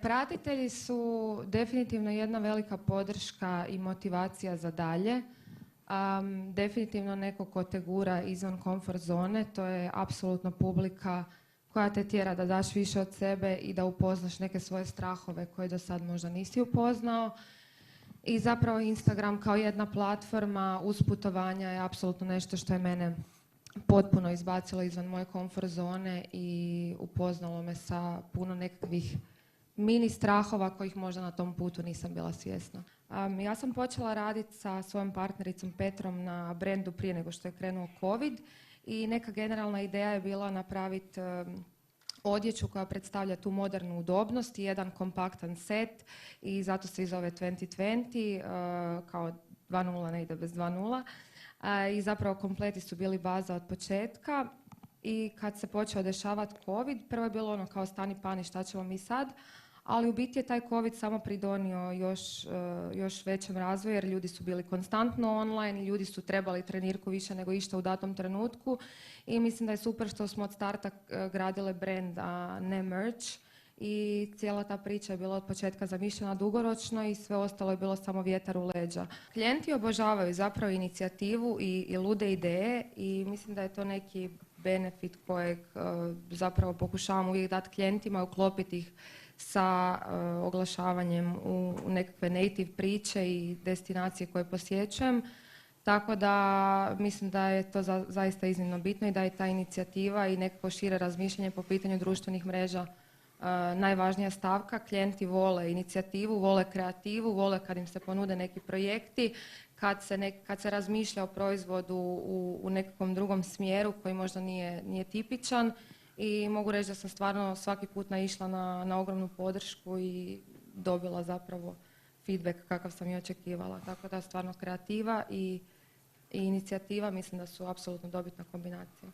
Pratitelji su definitivno jedna velika podrška i motivacija za dalje. Definitivno neko ko te gura izvan komfort zone, to je apsolutno publika koja te tjera da daš više od sebe i da upoznaš neke svoje strahove koje do sad možda nisi upoznao. I zapravo Instagram kao jedna platforma uz putovanja je apsolutno nešto što je mene potpuno izbacilo izvan moje komfort zone i upoznalo me sa puno nekakvih mini strahova kojih možda na tom putu nisam bila svjesna. Ja sam počela raditi sa svojom partnericom Petrom na brendu prije nego što je krenuo COVID i neka generalna ideja je bila napraviti odjeću koja predstavlja tu modernu udobnost i jedan kompaktan set i zato se i zove 2020, kao 2.0 ne ide bez 2.0. I zapravo kompleti su bili baza od početka i kad se počeo dešavati COVID, prvo je bilo ono kao stani pani šta ćemo mi sad, ali u biti je taj COVID samo pridonio još većem razvoju jer ljudi su bili konstantno online, ljudi su trebali trenirku više nego išta u datom trenutku i mislim da je super što smo od starta gradile brand, a ne merch i cijela ta priča je bila od početka zamišljena dugoročno i sve ostalo je bilo samo vjetar u leđa. Klijenti obožavaju zapravo inicijativu i lude ideje i mislim da je to neki benefit kojeg zapravo pokušavam uvijek dati klijentima i uklopiti ih sa oglašavanjem u nekakve native priče i destinacije koje posjećujem. Tako da mislim da je to zaista iznimno bitno i da je ta inicijativa i nekako šire razmišljanje po pitanju društvenih mreža najvažnija stavka. Klijenti vole inicijativu, vole kreativu, vole kad im se ponude neki projekti, kad se razmišlja o proizvodu u nekakvom drugom smjeru koji možda nije tipičan. I mogu reći da sam stvarno svaki put naišla na ogromnu podršku i dobila zapravo feedback kakav sam i očekivala. Tako da stvarno kreativa i inicijativa mislim da su apsolutno dobitna kombinacija.